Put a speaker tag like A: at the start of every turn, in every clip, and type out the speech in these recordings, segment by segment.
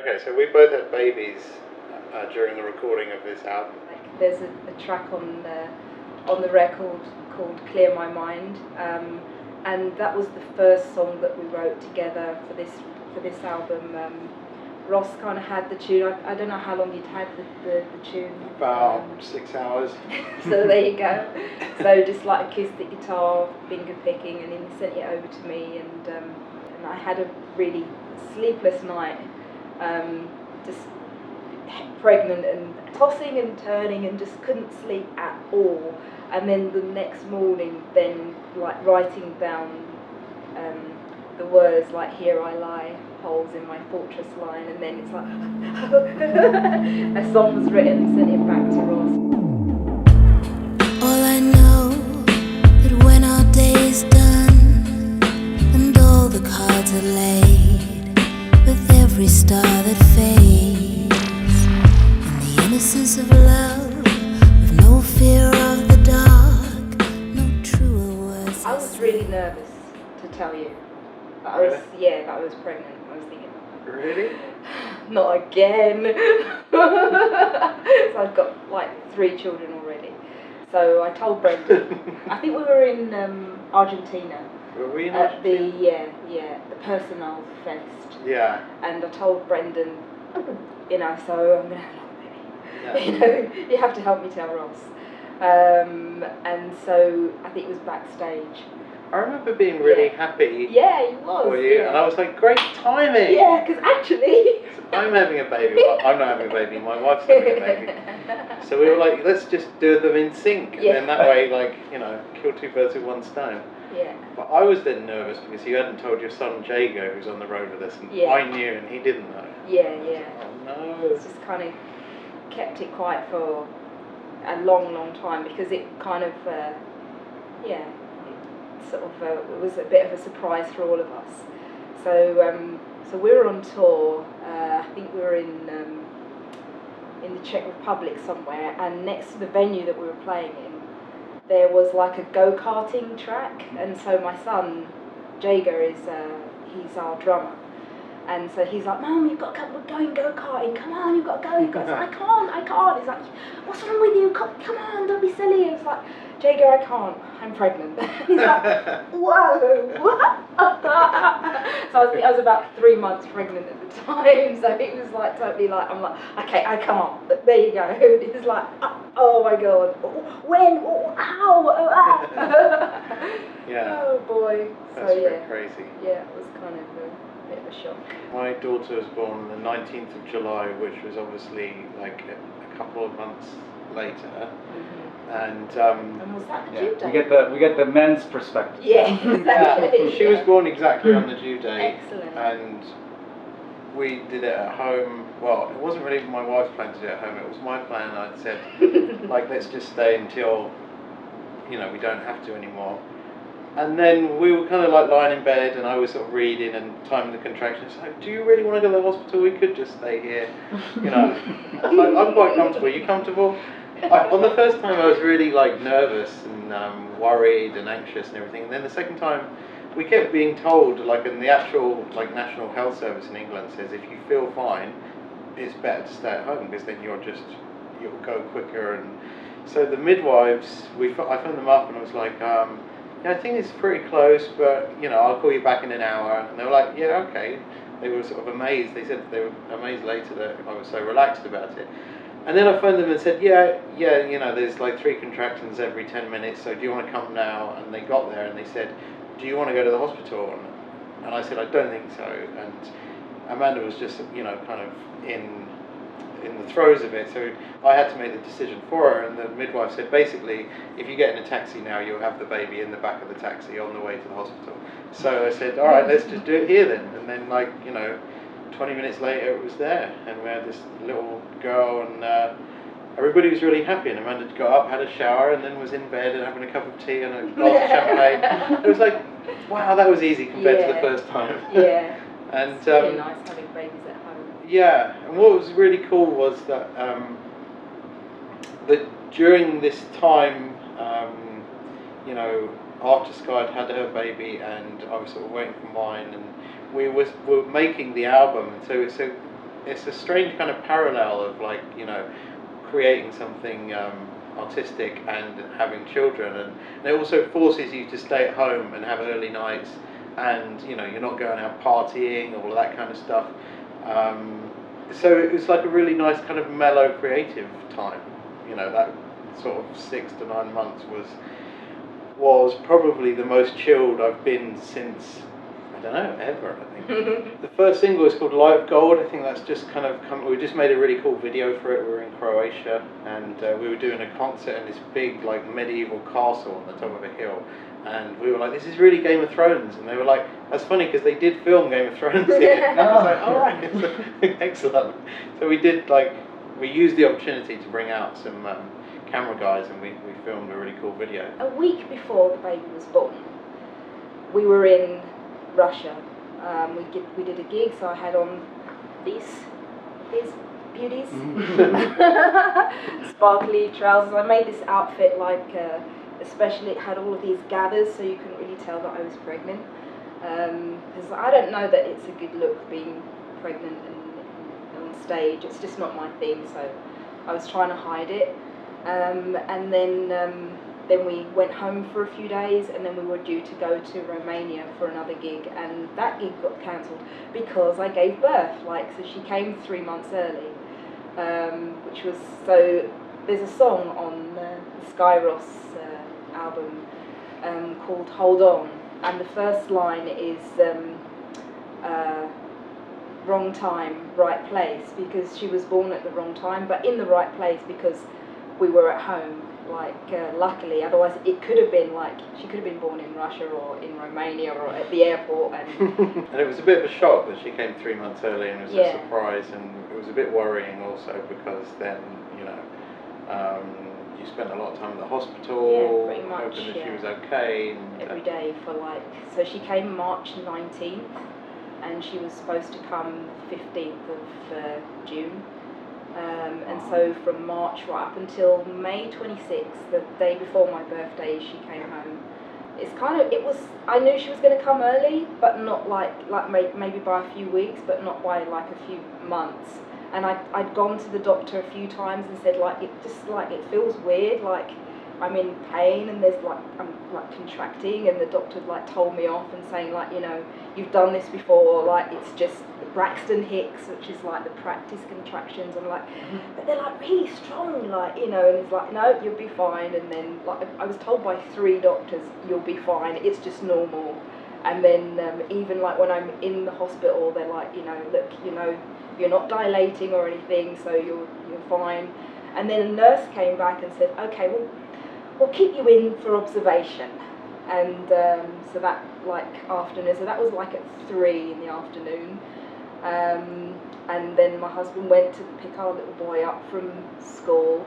A: Okay, so we both had babies during the recording of this album.
B: There's a track on the record called "Clear My Mind," and that was the first song that we wrote together for this album. Ross kind of had the tune. I don't know how long you'd had the tune.
A: About 6 hours.
B: So there you go. So just like acoustic guitar, finger picking, and then he sent it over to me, and I had a really sleepless night, just pregnant and tossing and turning and just couldn't sleep at all. And then the next morning, then like writing down the words like "Here I lie, holes in my fortress line," and then it's like a song was written and sent it back to Ross.
C: All I know that when our day is done and all the cards are laid, with every star that fades, and the innocence of love, with no fear of the dark, no truer words.
B: I was really nervous, to tell you. That I was pregnant. I was thinking,
A: Really?
B: not again. So I've got like 3 children already. So I told Brendan. I think we were in Argentina.
A: Were we in
B: At
A: Argentina?
B: the Personal Fest.
A: Yeah.
B: And I told Brendan, so I'm gonna have a baby.
A: Yeah.
B: You have to help me tell Ross. And so I think it was backstage.
A: I remember being really happy
B: Yeah, he was.
A: for you, and I was like, great timing!
B: Yeah, because actually...
A: I'm having a baby. Well, I'm not having a baby, my wife's having a baby. So we were like, let's just do them in sync, and then that way, kill 2 birds with 1 stone.
B: Yeah.
A: But I was then nervous because you hadn't told your son Jago, who's on the road with us, and I knew and he didn't know.
B: Yeah.
A: Oh no.
B: It's just kind of kept it quiet for a long, long time because it kind of, it was a bit of a surprise for all of us. So we were on tour. I think we were in the Czech Republic somewhere, and next to the venue that we were playing in, there was like a go-karting track, and so my son Jager he's our drummer. And so he's like, Mum, you've got to come, we're going go-karting, come on, you've got to go. He goes, I can't. He's like, what's wrong with you? Come on, don't be silly. It's like, Jago, I can't, I'm pregnant. He's like, whoa, what? So I was about 3 months pregnant at the time, so he was like totally like, I'm like, okay, I can't, there you go. He's like, oh my God, when, how?
A: Yeah.
B: Oh boy.
A: That's a bit crazy.
B: Yeah, it was kind of a bit of a shock.
A: My daughter was born on the 19th of July, which was obviously like a couple of months later.
B: Mm-hmm.
A: And
B: was that the due date?
D: We get the men's perspective.
B: Yeah, exactly.
A: She was born exactly on the due date.
B: Excellent.
A: And we did it at home. Well, it wasn't really my wife's plan to do it at home. It was my plan. I'd said, let's just stay until, we don't have to anymore. And then we were kind of like lying in bed, and I was sort of reading and timing the contractions. Like, do you really want to go to the hospital? We could just stay here. I'm quite comfortable. Are you comfortable? On the first time, I was really nervous and worried and anxious and everything. And then the second time, we kept being told, in the actual National Health Service in England says, if you feel fine, it's better to stay at home because then you'll go quicker. And so the midwives, I phoned them up and I was like, I think it's pretty close, but I'll call you back in an hour. And they were like, yeah, okay. They were sort of amazed. They said they were amazed later that I was so relaxed about it. And then I phoned them and said, yeah, there's 3 contractions every 10 minutes, so do you want to come now? And they got there and they said, do you want to go to the hospital? And I said, I don't think so. And Amanda was just, kind of in the throes of it, so I had to make the decision for her. And the midwife said, basically, if you get in a taxi now, you'll have the baby in the back of the taxi on the way to the hospital. So I said, all right, let's just do it here then. And then 20 minutes later it was there, and we had this little girl, and everybody was really happy, and Amanda got up, had a shower, and then was in bed and having a cup of tea and a glass of champagne. It was like, wow, that was easy compared to the first time.
B: Yeah.
A: And
B: it's really nice having babies at home.
A: Yeah, and what was really cool was that that during this time, after Skye had her baby and I was sort of waiting for mine, and we were making the album, and so it's a strange kind of parallel of like, you know, creating something artistic and having children, and it also forces you to stay at home and have early nights, and you know, you're not going out partying, all of that kind of stuff. So it was like a really nice kind of mellow creative time. You know, that sort of 6 to 9 months was probably the most chilled I've been since, I don't know, ever, I think. The first single is called Light of Gold. I think that's just kind of we just made a really cool video for it. We were in Croatia, and we were doing a concert in this big like medieval castle on the top of a hill, and we were like, this is really Game of Thrones, and they were like, that's funny because they did film Game of Thrones here. And I was like, all right, excellent. So we used the opportunity to bring out some camera guys, and we filmed a really cool video.
B: A week before the baby was born, we were in Russia. We did a gig, so I had on these beauties, sparkly trousers. I made this outfit like, especially it had all of these gathers, so you couldn't really tell that I was pregnant. Because I don't know that it's a good look being pregnant and on stage. It's just not my thing, so I was trying to hide it. And then we went home for a few days, and then we were due to go to Romania for another gig, and that gig got cancelled because I gave birth. So she came 3 months early, which was, so there's a song on the Skye Ross album called Hold On, and the first line is wrong time, right place, because she was born at the wrong time, but in the right place because we were at home. Luckily, otherwise it could have been she could have been born in Russia or in Romania or at the airport, and
A: and it was a bit of a shock that she came 3 months early, and it was a surprise, and it was a bit worrying also because then, you know, you spent a lot of time in the hospital,
B: pretty much,
A: hoping that she was okay. And,
B: every day for so she came March 19th, and she was supposed to come 15th of June. And so from March right up until May 26th, the day before my birthday, she came home. I knew she was going to come early, but not maybe by a few weeks, but not by a few months. And I'd gone to the doctor a few times and said it feels weird, I'm in pain, and there's I'm contracting, and the doctor told me off and saying you know, you've done this before, it's just Braxton Hicks, which is the practice contractions. I'm but they're really strong, you know, and he's no, you'll be fine. And then I was told by 3 doctors, you'll be fine, it's just normal. And then even when I'm in the hospital, they're you know, look, you know, you're not dilating or anything, so you're fine. And then a nurse came back and said, okay, we'll keep you in for observation. And so that afternoon, so that was at 3 in the afternoon. And then my husband went to pick our little boy up from school,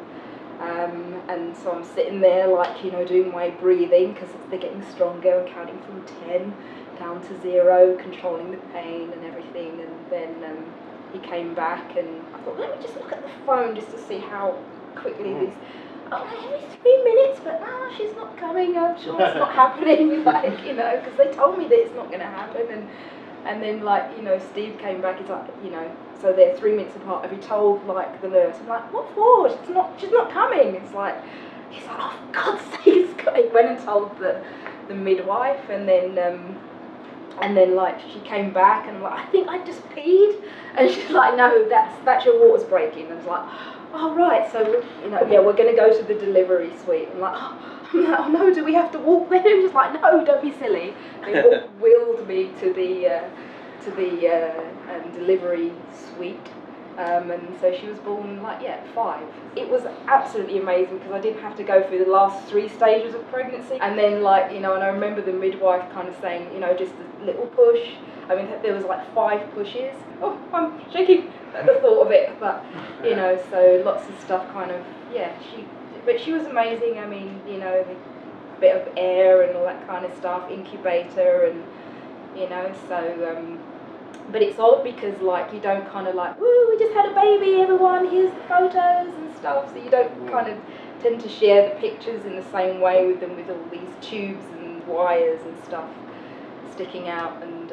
B: and so I'm sitting there you know, doing my breathing because they're getting stronger and counting from 10 down to 0, controlling the pain and everything. And then he came back, and I thought, let me just look at the phone just to see how quickly these. Every 3 minutes, but no, she's not coming. I'm sure it's not happening. You know, because they told me that it's not going to happen. And then you know, Steve came back. He's you know, so they're 3 minutes apart. Have you told the nurse? I'm what for? She's not coming. It's he's oh, for God's sake! He went and told the midwife, and then she came back, and I'm I think I just peed, and she's no, that's your water's breaking. And I was oh right, so you know, yeah, we're going to go to the delivery suite. I'm oh no, do we have to walk there? And just no, don't be silly. They wheeled me to the delivery suite, and so she was born at 5. It was absolutely amazing because I didn't have to go through the last 3 stages of pregnancy. And then you know, and I remember the midwife kind of saying, you know, just a little push. I mean, there was 5 pushes. Oh, I'm shaking at the thought of it, but you know, so lots of stuff kind of, yeah, but she was amazing. I mean, you know, a bit of air and all that kind of stuff, incubator, and you know, so but it's odd because you don't kind of woo, we just had a baby, everyone, here's the photos and stuff, so you don't kind of tend to share the pictures in the same way with them, with all these tubes and wires and stuff. sticking out, and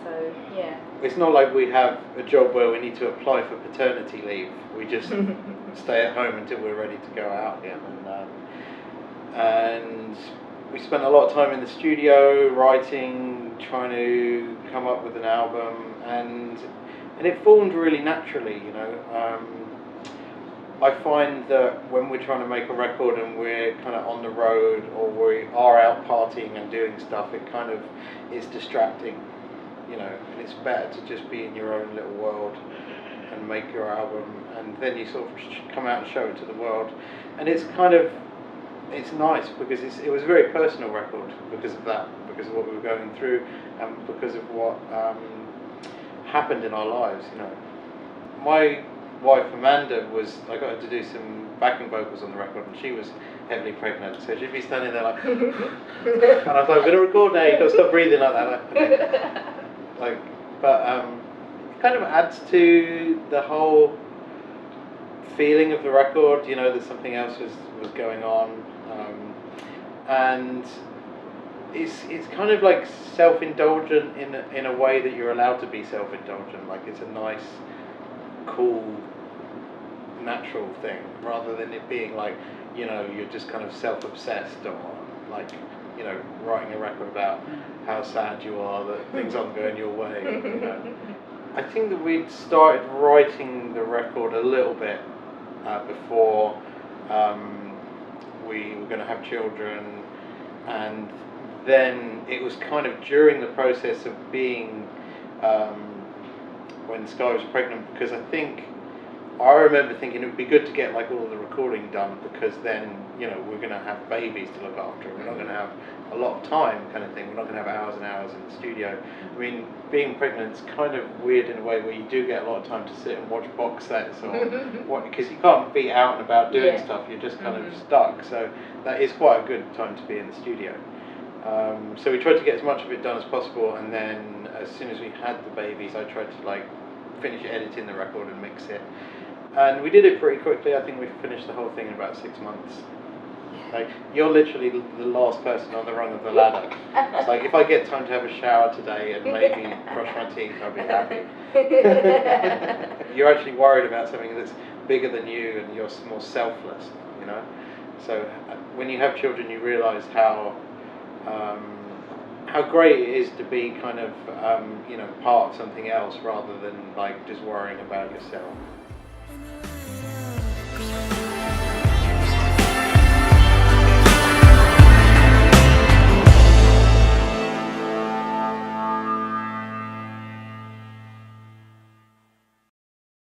B: so yeah.
A: It's not like we have a job where we need to apply for paternity leave. We just stay at home until we're ready to go out again. And we spent a lot of time in the studio writing, trying to come up with an album, and it formed really naturally, you know. I find that when we're trying to make a record and we're kind of on the road or we are out partying and doing stuff, it kind of is distracting, you know, and it's better to just be in your own little world and make your album, and then you sort of come out and show it to the world. And it's kind of, it's nice because it was a very personal record because of that, because of what we were going through, and because of what happened in our lives, you know. My wife Amanda I got her to do some backing vocals on the record, and she was heavily pregnant, so she'd be standing there like, and I was like, we're gonna record now, you've got to stop breathing like that. But it kind of adds to the whole feeling of the record, you know, that something else was going on, and it's kind of like self-indulgent in a way that you're allowed to be self-indulgent. Like, it's a nice, cool, natural thing, rather than it being like, you know, you're just kind of self-obsessed, or like, you know, writing a record about how sad you are that things aren't going your way, you know. I think that we'd started writing the record a little bit before we were going to have children, and then it was kind of during the process of being when Skye was pregnant, because I remember thinking it would be good to get like all of the recording done, because then, you know, we're going to have babies to look after, we're not going to have a lot of time kind of thing, we're not going to have hours and hours in the studio. I mean, being pregnant's kind of weird in a way where you do get a lot of time to sit and watch box sets, or what, because you can't be out and about doing stuff, you're just kind of stuck, so that is quite a good time to be in the studio. So we tried to get as much of it done as possible, and then as soon as we had the babies, I tried to like finish editing the record and mix it, and we did it pretty quickly. I think we finished the whole thing in about 6 months. Like, you're literally the last person on the rung of the ladder. It's like, if I get time to have a shower today and maybe brush my teeth, I'll be happy. You're actually worried about something that's bigger than you, and you're more selfless, you know. So when you have children, you realise how great it is to be kind of, you know, part of something else rather than like just worrying about yourself.